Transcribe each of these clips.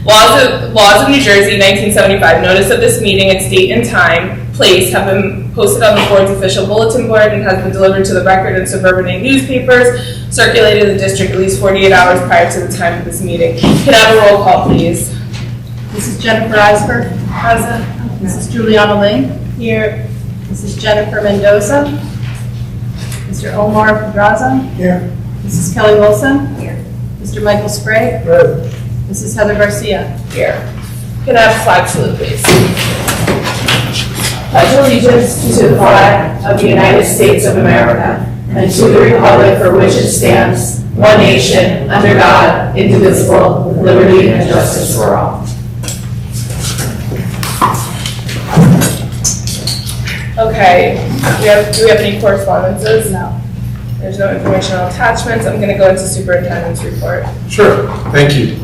Laws of New Jersey, 1975. Notice of this meeting, its date and time, place have been posted on the board's official bulletin board and has been delivered to the Record and Suburban newspapers, circulated in the district at least 48 hours prior to the time of this meeting. Can I have a roll call, please? Mrs. Jennifer Eisberg. Present. Mrs. Juliana Ling. Here. Mrs. Jennifer Mendoza. Mr. Omar Pedraza. Here. Mrs. Kelly Wilson. Here. Mr. Michael Sprague. Present. Mrs. Heather Garcia. Here. Can I have a flag salute, please? Pledge allegiance to the flag of the United States of America and to the republic for which it stands, one nation, under God, indivisible, with liberty and justice for all. Okay, do we have any correspondences? No. There's no informational attachments. I'm going to go into superintendent's report. Sure, thank you.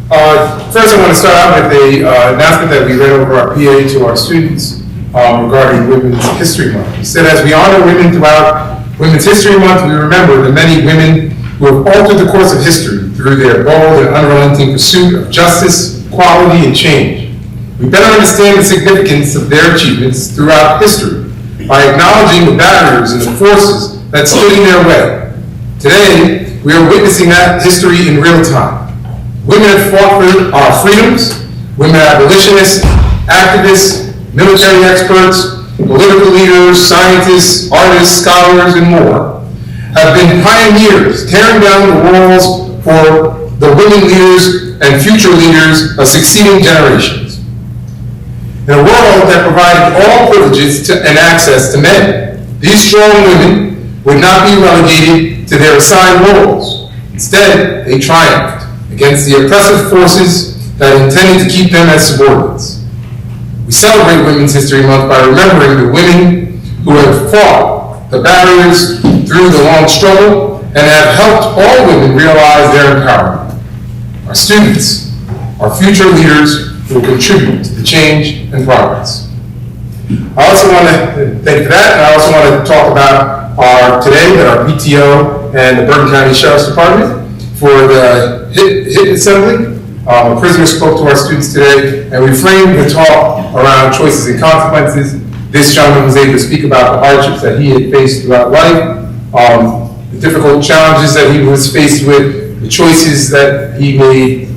First, I want to start out with an announcement that we read over our PA to our students regarding Women's History Month. We said, as we honor women throughout Women's History Month, we remember the many women who have altered the course of history through their bold and unrelenting pursuit of justice, equality, and change. We better understand the significance of their achievements throughout history by acknowledging the barriers and the forces that stood in their way. Today, we are witnessing that history in real time. Women have fought for our freedoms. Women abolitionists, activists, military experts, political leaders, scientists, artists, scholars, and more have been pioneers tearing down the walls for the women leaders and future leaders of succeeding generations. In a world that provided all privileges and access to men, these strong women would not be relegated to their assigned roles. Instead, they triumphed against the oppressive forces that intended to keep them as subordinates. We celebrate Women's History Month by remembering the women who have fought the barriers through the long struggle and have helped all women realize their empowerment. Our students, our future leaders, will contribute to the change and progress. I also want to thank you for that, and I also want to talk about our PTO and the Bergen County Sheriff's Department for the HIT assembly. The prisoner spoke to our students today, and we framed the talk around choices and consequences. This gentleman was able to speak about the hardships that he had faced throughout life, the difficult challenges that he was faced with, the choices that he made,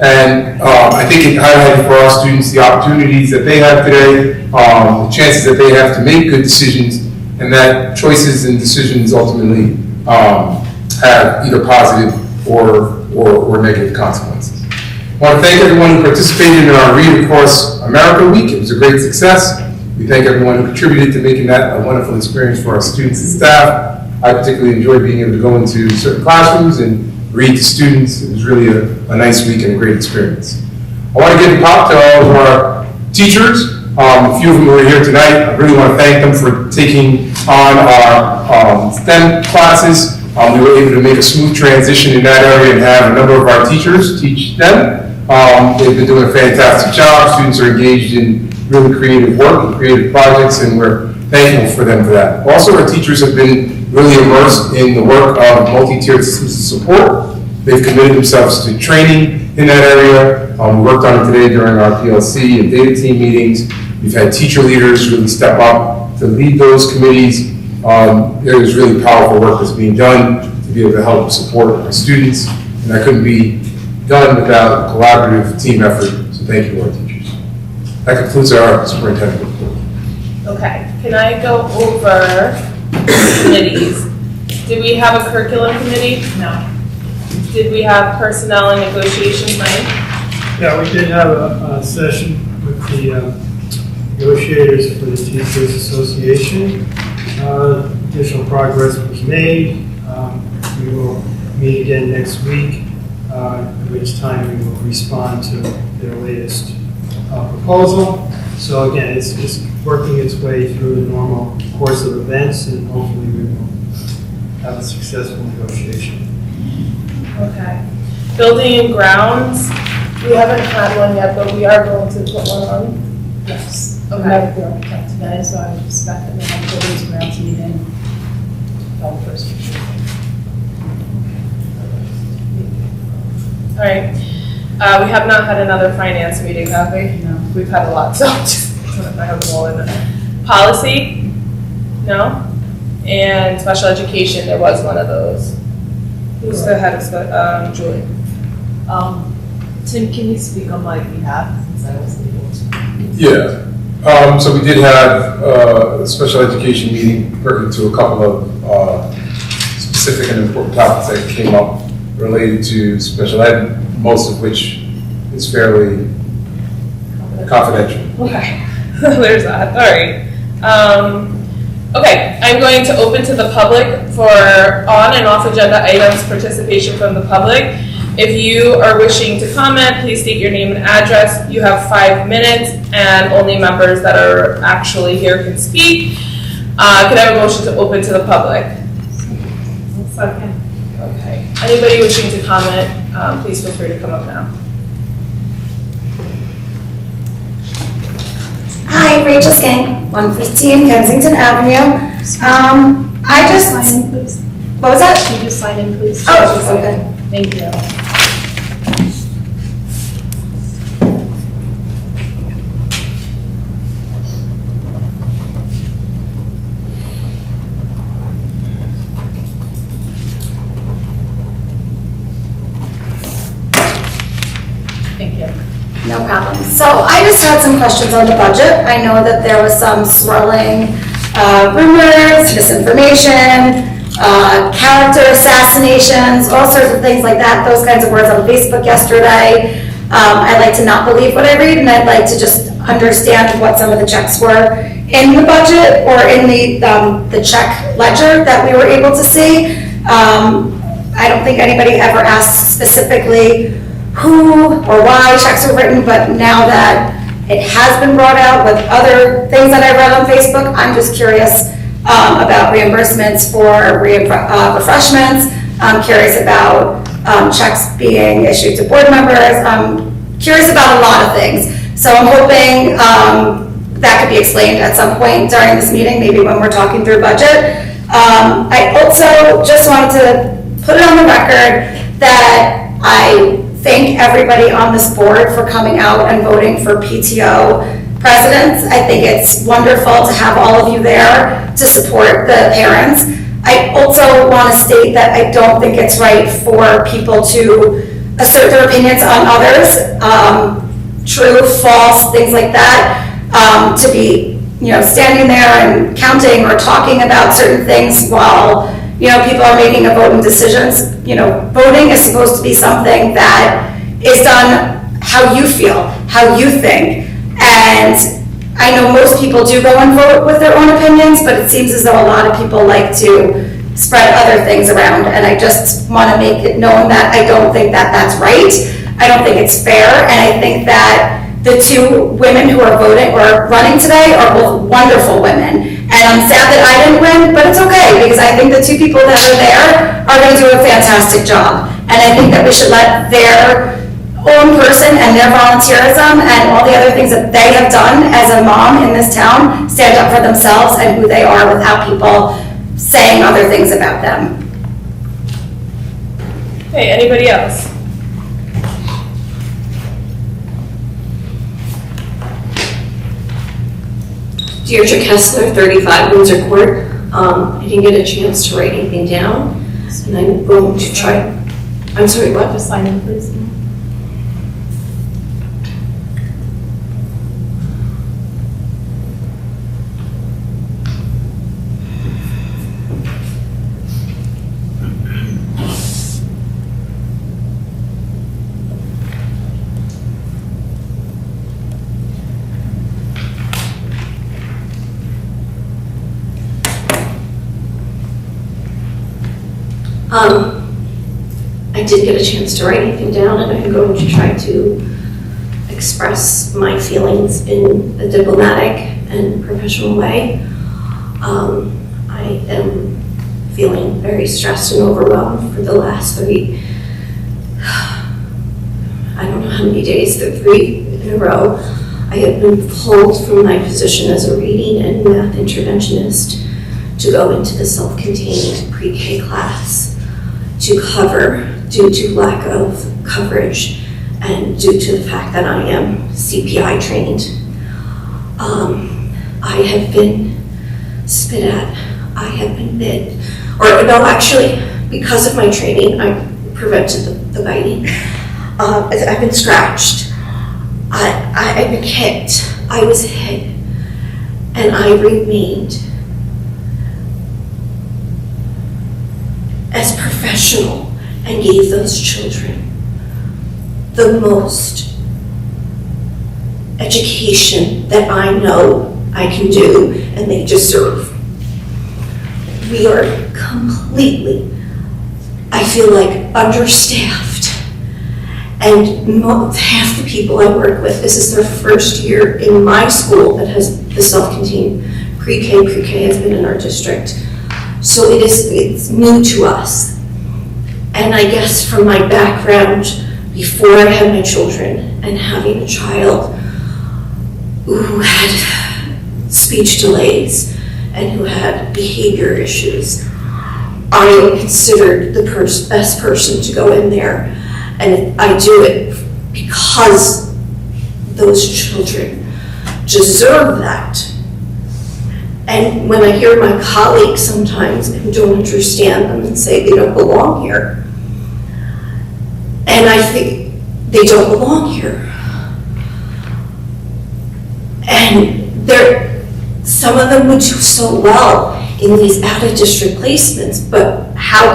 and I think it highlighted for our students the opportunities that they have today, the chances that they have to make good decisions, and that choices and decisions ultimately have either positive or negative consequences. I want to thank everyone who participated in our Read Across America Week. It was a great success. We thank everyone who contributed to making that a wonderful experience for our students and staff. I particularly enjoyed being able to go into certain classrooms and read to students. It was really a nice week and a great experience. I want to give a pop to all of our teachers. A few of them who are here tonight. I really want to thank them for taking on our STEM classes. We were able to make a smooth transition in that area and have a number of our teachers teach them. They've been doing a fantastic job. Students are engaged in really creative work and creative projects, and we're thankful for them for that. Also, our teachers have been really immersed in the work of multi-tiered systems of support. They've committed themselves to training in that area. We worked on it today during our PLC and data team meetings. We've had teacher leaders really step up to lead those committees. There's really powerful work that's being done to be able to help support our students, and that couldn't be done without a collaborative team effort, so thank you to our teachers. That concludes our superintendent report. Okay, can I go over committees? Did we have a curriculum committee? No. Did we have personnel and negotiations night? Yeah, we did have a session with the negotiators for the Teachers Association. Additional progress was made. We will meet again next week, at which time we will respond to their latest proposal. So again, it's working its way through the normal course of events, and hopefully we will have a successful negotiation. Okay. Building and grounds, we haven't had one yet, but we are going to put one on. Yes. Okay. We met with the architect today, so I would expect that we'll have buildings and grounds meeting all the first week. All right. We have not had another finance meeting, have we? No. We've had a lot, so just, I have them all in there. Policy? No? And special education, there was one of those. Who's the head of, Julie? Tim, can you speak on my behalf since I wasn't able to? Yeah, so we did have a special education meeting working to a couple of specific and important topics that came up related to special ed, most of which is fairly confidential. Okay, there's that, all right. Okay, I'm going to open to the public for on and off agenda items, participation from the public. If you are wishing to comment, please state your name and address. You have 5 minutes, and only members that are actually here can speak. Could I have a motion to open to the public? Second. Okay. Anybody wishing to comment, please feel free to come up now. Hi, Rachel Skank, 115 Kensington Avenue. I just, Sign in, please. what was that? Can you just sign in, please? Oh, okay. Thank you. Thank you. No problem. So I just had some questions on the budget. I know that there was some swirling rumors, misinformation, character assassinations, all sorts of things like that, those kinds of words on Facebook yesterday. I'd like to not believe what I read, and I'd like to just understand what some of the checks were in the budget or in the check ledger that we were able to see. I don't think anybody ever asked specifically who or why checks were written, but now that it has been brought out with other things that I read on Facebook, I'm just curious about reimbursements for refreshments. I'm curious about checks being issued to board members. I'm curious about a lot of things. So I'm hoping that could be explained at some point during this meeting, maybe when we're talking through budget. I also just wanted to put it on the record that I thank everybody on this board for coming out and voting for PTO presidents. I think it's wonderful to have all of you there to support the parents. I also want to state that I don't think it's right for people to assert their opinions on others, true, false, things like that, to be, standing there and counting or talking about certain things while people are making a voting decisions. Voting is supposed to be something that is done how you feel, how you think. And I know most people do go and vote with their own opinions, but it seems as though a lot of people like to spread other things around. And I just want to make it known that I don't think that that's right. I don't think it's fair. And I think that the two women who are voting or running today are both wonderful women. And I'm sad that I didn't win, but it's okay, because I think the two people that are there are going to do a fantastic job. And I think that we should let their own person and their volunteerism and all the other things that they have done as a mom in this town stand up for themselves and who they are without people saying other things about them. Okay, anybody else? Deirdre Kessler, 35 Windsor Court. I didn't get a chance to write anything down, and I'm going to try. I'm sorry, what? Just sign in, please. I did get a chance to write anything down, and I'm going to try to express my feelings in a diplomatic and professional way. I am feeling very stressed and overwhelmed for the last 3, I don't know how many days, but 3 in a row. I have been pulled from my position as a reading and math interventionist to go into the self-contained pre-K class to cover due to lack of coverage and due to the fact that I am CPI trained, I have been spit at, I have been bit, or no, actually, because of my training, I prevented the biting. I've been scratched, I've been kicked, I was hit, and I remained as professional and gave those children the most education that I know I can do and they deserve. We are completely, I feel like, understaffed. And half the people I work with, this is their first year in my school that has the self-contained pre-K. Pre-K has been in our district. So it's new to us. And I guess from my background, before I had my children and having a child who had speech delays and who had behavior issues, I am considered the best person to go in there. And I do it because those children deserve that. And when I hear my colleagues sometimes who don't understand them and say they don't belong here, and I think they don't belong here. And some of them would do so well in these out-of-district placements, but how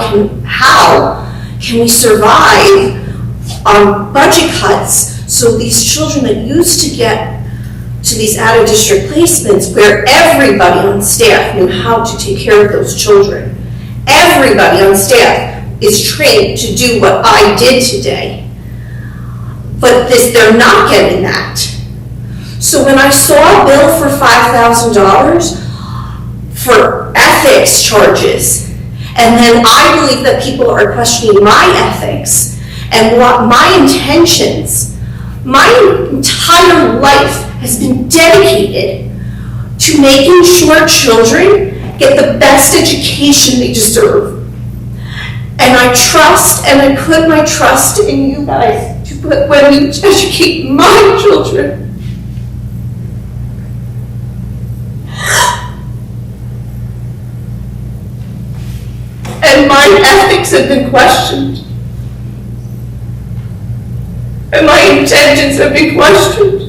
can we survive on budget cuts so these children that used to get to these out-of-district placements where everybody on staff knew how to take care of those children. Everybody on staff is trained to do what I did today. But they're not getting that. So when I saw a bill for $5,000 for ethics charges, and then I believe that people are questioning my ethics and what my intentions, my entire life has been dedicated to making sure children get the best education they deserve. And I trust and I put my trust in you guys when you educate my children. And my ethics have been questioned. And my intentions have been questioned.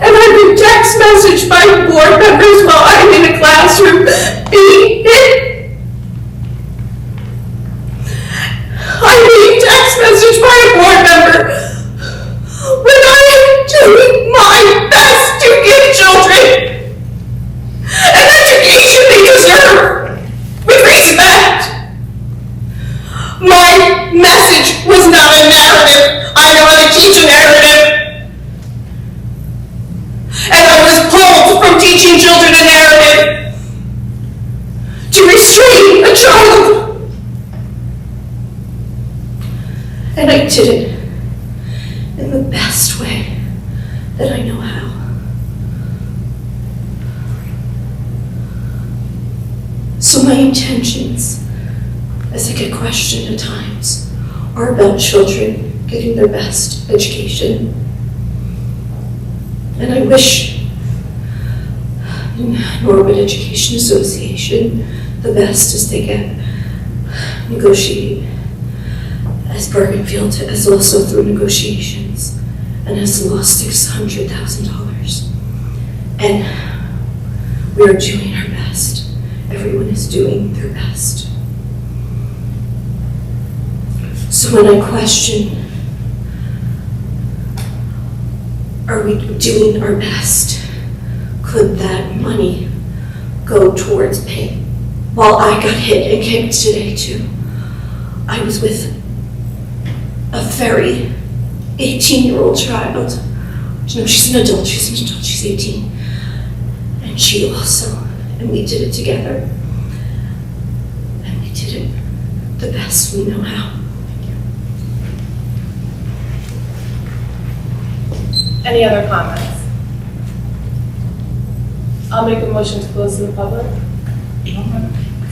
And I've been text messaged by board members while I'm in a classroom being hit. I'm being text messaged by a board member when I am doing my best to give children an education they deserve with respect. My message was not a narrative. I know how to teach a narrative. And I was pulled from teaching children a narrative to restrain a child. And I did it in the best way that I know how. So my intentions, as I get questioned at times, are about children getting their best education. And I wish Norwood Education Association the best as they get negotiating, as Bergenfield has also through negotiations and has lost $600,000. And we are doing our best. Everyone is doing their best. So when I question, are we doing our best? Could that money go towards pay? Well, I got hit and kicked today too. I was with a very 18-year-old child. No, she's an adult, she's 18. And she also, and we did it together. And we did it the best we know how. Any other comments? I'll make a motion to close to the public.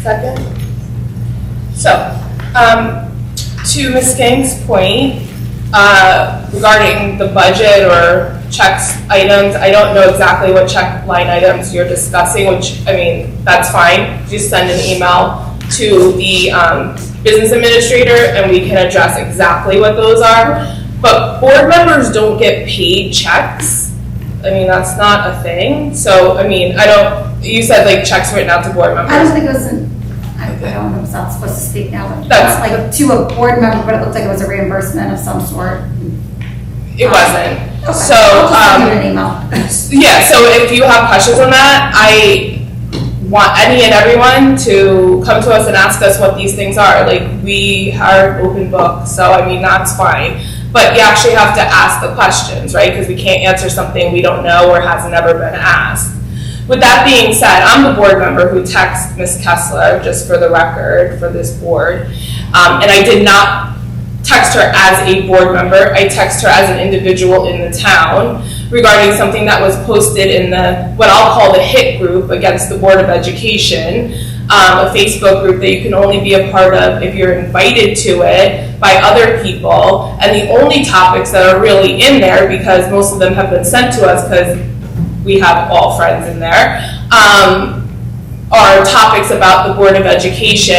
Second? So, to Ms. Skank's point, regarding the budget or checks items, I don't know exactly what check line items you're discussing, which, I mean, that's fine. Just send an email to the business administrator and we can address exactly what those are. But board members don't get paid checks. I mean, that's not a thing. So, I mean, you said like checks written out to board members. I don't think it was I don't know if I'm supposed to speak now, but That's- like to a board member, but it looked like it was a reimbursement of some sort. It wasn't. Okay. So, I'll just send you an email. yeah, so if you have questions on that, I want any and everyone to come to us and ask us what these things are. Like, we are open book, so I mean, that's fine. But you actually have to ask the questions, right? Because we can't answer something we don't know or hasn't ever been asked. With that being said, I'm the board member who texted Ms. Kessler, just for the record, for this board. And I did not text her as a board member. I text her as an individual in the town regarding something that was posted in the, what I'll call the HIT group against the Board of Education, a Facebook group that you can only be a part of if you're invited to it by other people. And the only topics that are really in there, because most of them have been sent to us because we have all friends in there, are topics about the Board of Education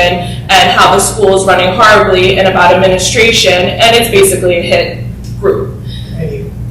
and how the school is running horribly and about administration, and it's basically a HIT group.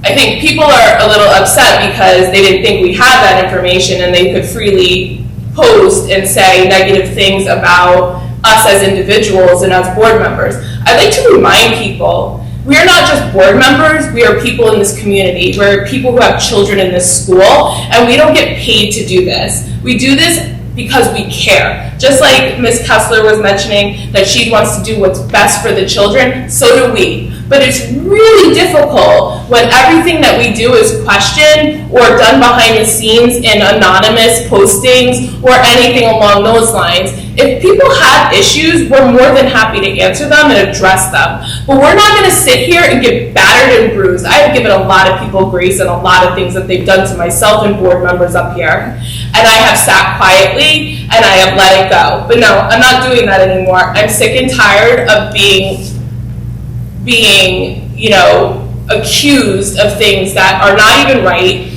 I think people are a little upset because they didn't think we had that information and they could freely post and say negative things about us as individuals and as board members. I'd like to remind people, we are not just board members, we are people in this community. We're people who have children in this school, and we don't get paid to do this. We do this because we care. Just like Ms. Kessler was mentioning that she wants to do what's best for the children, so do we. But it's really difficult when everything that we do is questioned or done behind the scenes in anonymous postings or anything along those lines. If people have issues, we're more than happy to answer them and address them. But we're not gonna sit here and get battered and bruised. I have given a lot of people grace and a lot of things that they've done to myself and board members up here. And I have sat quietly and I have let it go. But no, I'm not doing that anymore. I'm sick and tired of being, accused of things that are not even right.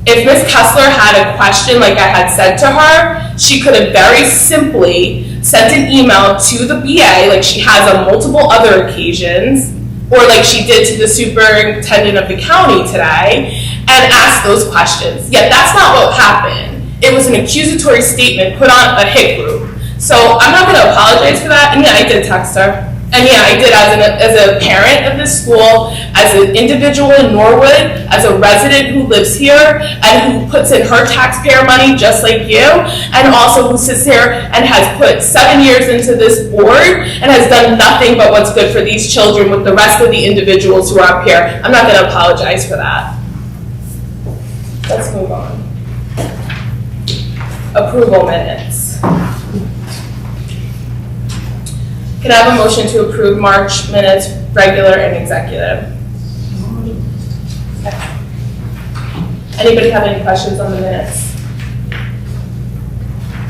If Ms. Kessler had a question like I had said to her, she could have very simply sent an email to the BA, like she has on multiple other occasions, or like she did to the superintendent of the county today, and asked those questions. Yet that's not what happened. It was an accusatory statement put on a HIT group. So I'm not gonna apologize for that, and yeah, I did text her. And yeah, I did as a parent of this school, as an individual in Norwood, as a resident who lives here and who puts in her taxpayer money just like you, and also who sits here and has put 7 years into this board and has done nothing but what's good for these children with the rest of the individuals who are up here. I'm not gonna apologize for that. Let's move on. Approval minutes. Can I have a motion to approve March minutes, regular and executive? Anybody have any questions on the minutes?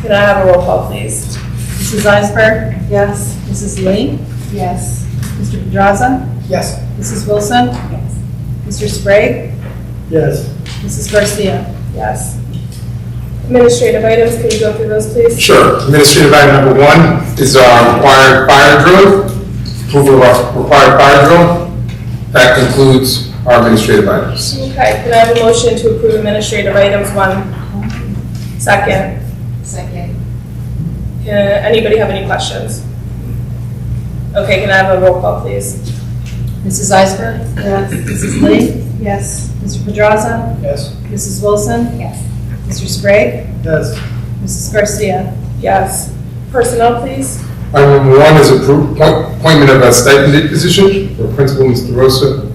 Can I have a roll call, please? Mrs. Eisberg? Yes. Mrs. Lee? Yes. Mr. Pedraza? Yes. Mrs. Wilson? Yes. Mr. Sprague? Yes. Mrs. Garcia? Yes. Administrative items, can you go through those, please? Sure. Administrative item number 1 is our required fire drill. Approval of our required fire drill. That concludes our administrative items. Okay, can I have a motion to approve administrative items 1? Second. Second. Anybody have any questions? Okay, can I have a roll call, please? Mrs. Eisberg? Yes. Mrs. Lee? Yes. Mr. Pedraza? Yes. Mrs. Wilson? Yes. Mr. Sprague? Yes. Mrs. Garcia? Yes. Personnel, please? Item number 1 is appointment of a stipended position for Principal Mr. Rosa.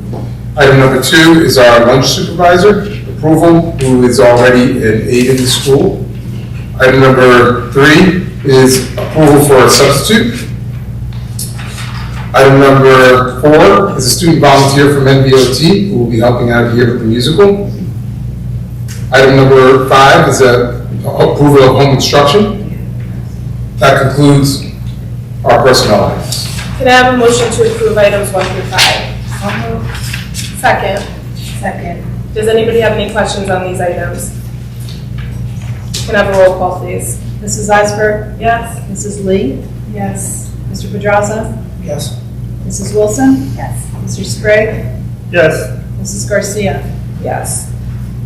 Item number 2 is our lunch supervisor, approval, who is already an aide in the school. Item number 3 is approval for a substitute. Item number 4 is a student volunteer from NVOT who will be helping out here with the musical. Item number 5 is approval of home instruction. That concludes our personnel items. Can I have a motion to approve items 1 through 5? Second. Second. Does anybody have any questions on these items? Can I have a roll call, please? Mrs. Eisberg? Yes. Mrs. Lee? Yes. Mr. Pedraza? Yes. Mrs. Wilson? Yes. Mr. Sprague? Yes. Mrs. Garcia? Yes.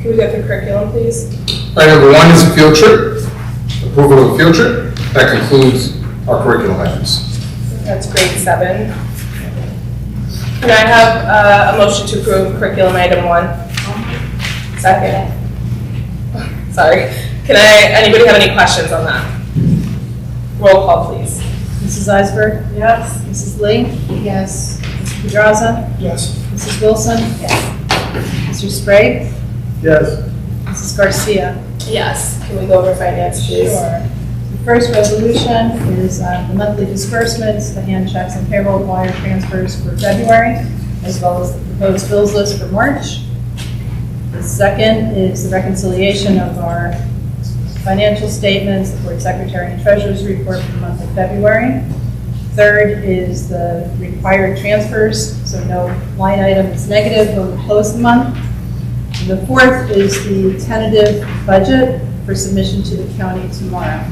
Can we go through curriculum, please? Item number 1 is a field trip, approval of a field trip. That concludes our curriculum items. That's grade 7. Can I have a motion to approve curriculum item 1? Second. Sorry. Anybody have any questions on that? Roll call, please. Mrs. Eisberg? Yes. Mrs. Lee? Yes. Mr. Pedraza? Yes. Mrs. Wilson? Yes. Mr. Sprague? Yes. Mrs. Garcia? Yes. Can we go over finance, please? Sure. The first resolution is the monthly disbursements, the hand checks and payroll wire transfers for February, as well as the proposed bills list for March. The second is the reconciliation of our financial statements, the board secretary and treasurer's report for the month of February. Third is the required transfers, so no line item is negative when we close the month. And the fourth is the tentative budget for submission to the county tomorrow.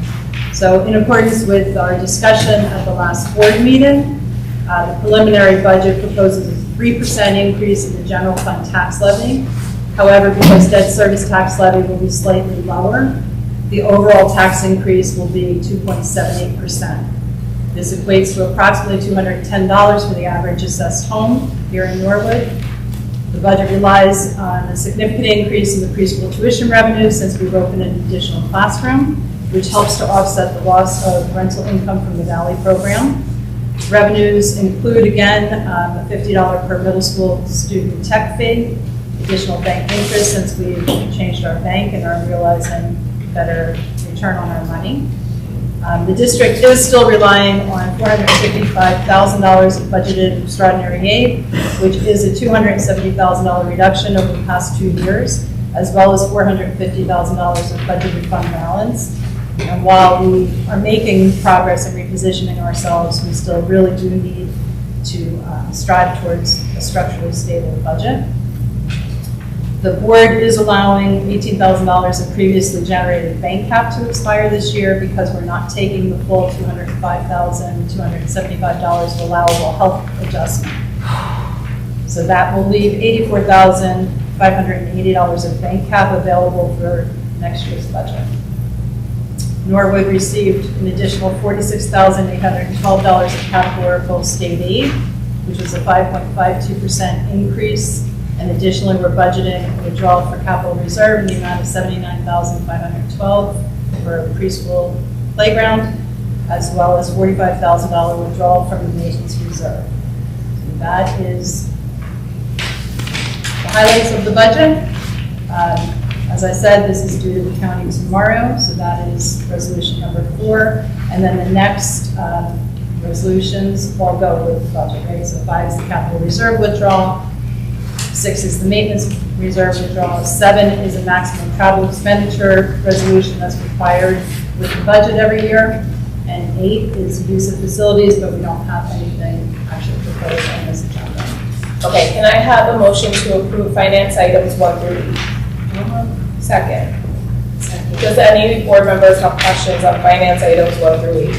So in accordance with our discussion at the last board meeting, the preliminary budget proposes a 3% increase in the general fund tax levy. However, because debt service tax levy will be slightly lower, the overall tax increase will be 2.78%. This equates to approximately $210 for the average assessed home here in Norwood. The budget relies on a significant increase in the preschool tuition revenue since we've opened an additional classroom, which helps to offset the loss of rental income from the Valley program. Revenues include, again, a $50 per middle school student tech fee, additional bank interest since we've changed our bank and are realizing better return on our money. The district is still relying on $455,000 of budgeted extraordinary aid, which is a $270,000 reduction over the past 2 years, as well as $450,000 of budgeted fund balance. And while we are making progress in repositioning ourselves, we still really do need to strive towards a structurally stable budget. The board is allowing $18,000 of previously generated bank cap to expire this year because we're not taking the full $205,275 of allowable health adjustment. So that will leave $84,580 of bank cap available for next year's budget. Norwood received an additional $46,812 of categorical state aid, which is a 5.52% increase. And additionally, we're budgeting a withdrawal for capital reserve in the amount of $79,512 for a preschool playground, as well as $45,000 withdrawal from the maintenance reserve. So that is the highlights of the budget. As I said, this is due to the county tomorrow, so that is resolution number 4. And then the next resolutions all go with the budget, right? So 5 is the capital reserve withdrawal, 6 is the maintenance reserve withdrawal, 7 is a maximum travel expenditure resolution that's required with the budget every year, and 8 is use of facilities, but we don't have anything actually proposed on this agenda. Okay, can I have a motion to approve finance items 1 through 8? Second. Does any board members have questions on finance items 1 through 8?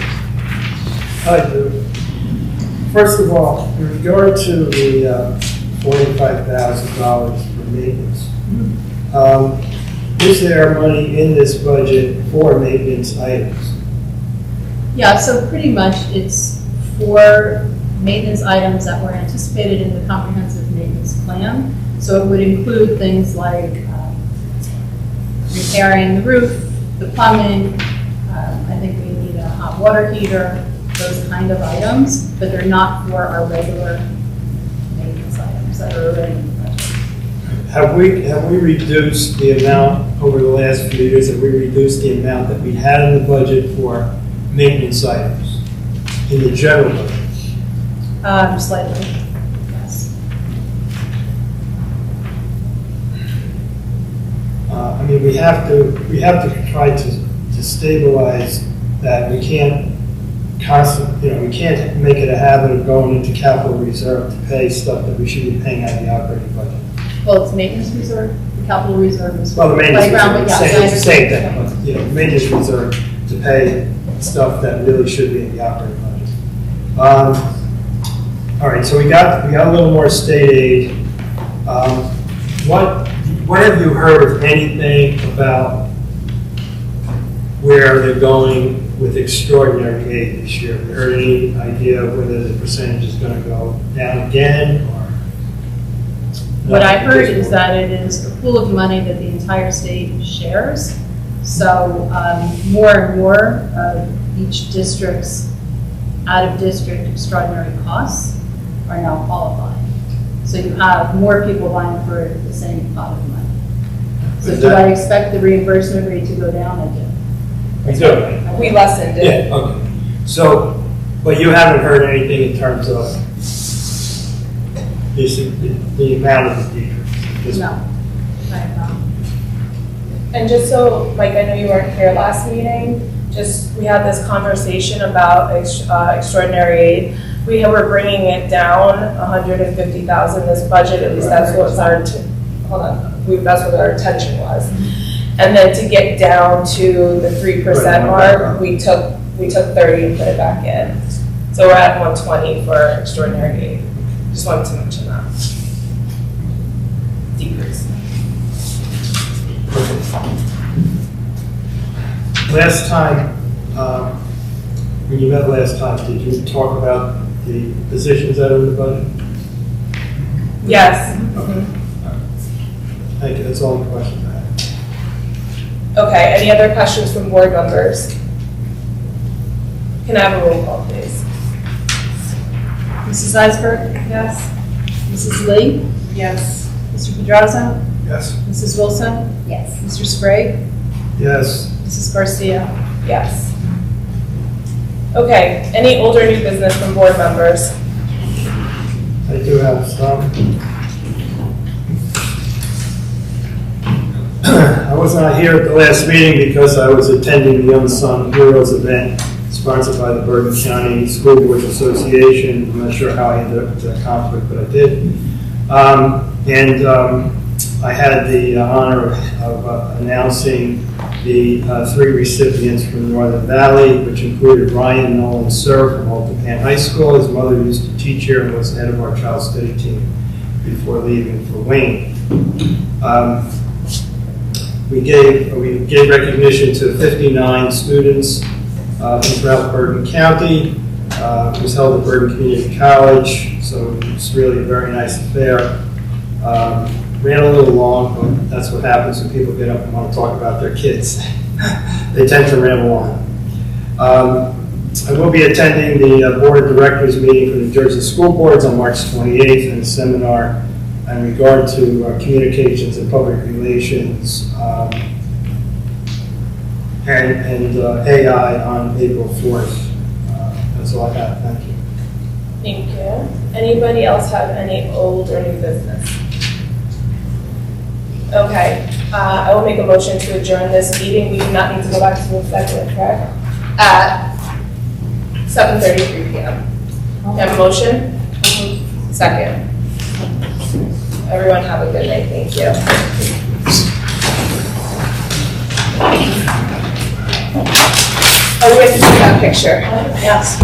I do. First of all, in regard to the $45,000 for maintenance, is there money in this budget for maintenance items? Yeah, so pretty much it's 4 maintenance items that were anticipated in the comprehensive maintenance plan. So it would include things like repairing the roof, the plumbing, I think we need a hot water heater, those kind of items, but they're not for our regular maintenance items that are already in the budget. Have we reduced the amount over the last few years? Have we reduced the amount that we had in the budget for maintenance items in the general budget? Slightly, yes. I mean, we have to try to stabilize that. We can't constant, we can't make it a habit of going into capital reserve to pay stuff that we should be paying out of the operating budget. Well, it's maintenance reserve, the capital reserve is. Well, the maintenance playground, reserve, but yes, I same understand. thing, but, maintenance reserve to pay stuff that really should be in the operating budget. All right, so we got a little more state aid. What have you heard of anything about where they're going with extraordinary aid this year? Have you heard any idea whether the percentage is going to go down again, or? What I heard is that it is a pool of money that the entire state shares. So more and more of each district's out-of-district extraordinary costs are now qualifying. So you have more people vying for the same pot of money. So do I expect the reimbursement rate to go down again? We do. We lessened it. Yeah, okay. So, but you haven't heard anything in terms of the amount of the decrease? No, I have not. And just so, Mike, I know you weren't here last meeting, we had this conversation about extraordinary aid. We were bringing it down 150,000 this budget, at least that's what that's what our intention was. And then to get down to the 3% mark, we took 30 and put it back in. So we're at 120 for extraordinary aid. Just wanted to mention that. Decrease. Last time, when you met last time, did you talk about the positions that are in the budget? Yes. Okay. Thank you, that's all the questions I have. Okay, any other questions from board members? Can I have a roll call, please? Mrs. Eisberg? Yes. Mrs. Lee? Yes. Mr. Pedraza? Yes. Mrs. Wilson? Yes. Mr. Sprague? Yes. Mrs. Garcia? Yes. Okay, any old or new business from board members? I do have some. I was not here at the last meeting because I was attending the Unsung Heroes event sponsored by the Bergen County School Boards Association. I'm not sure how I ended up with that conflict, but I did. I had the honor of announcing the 3 recipients from Northern Valley, which included Ryan Nolan Sir from Altapan High School. His mother used to teach here and was head of our child study team before leaving for Wayne. We gave recognition to 59 students throughout Bergen County. It was held at Bergen Community College, so it's really a very nice affair. Ran a little long, but that's what happens when people get up and want to talk about their kids. They tend to ramble on. I will be attending the Board of Directors meeting for the New Jersey School Boards on March 28th and a seminar in regard to communications and public relations and AI on April 4th. That's all I have. Thank you. Thank you. Anybody else have any old or new business? Okay, I will make a motion to adjourn this meeting. We do not need to go back to the executive, correct? At 7:33 p.m. Can I have a motion? Second. Everyone have a good night. Thank you. Oh, we have to do that picture. Yes.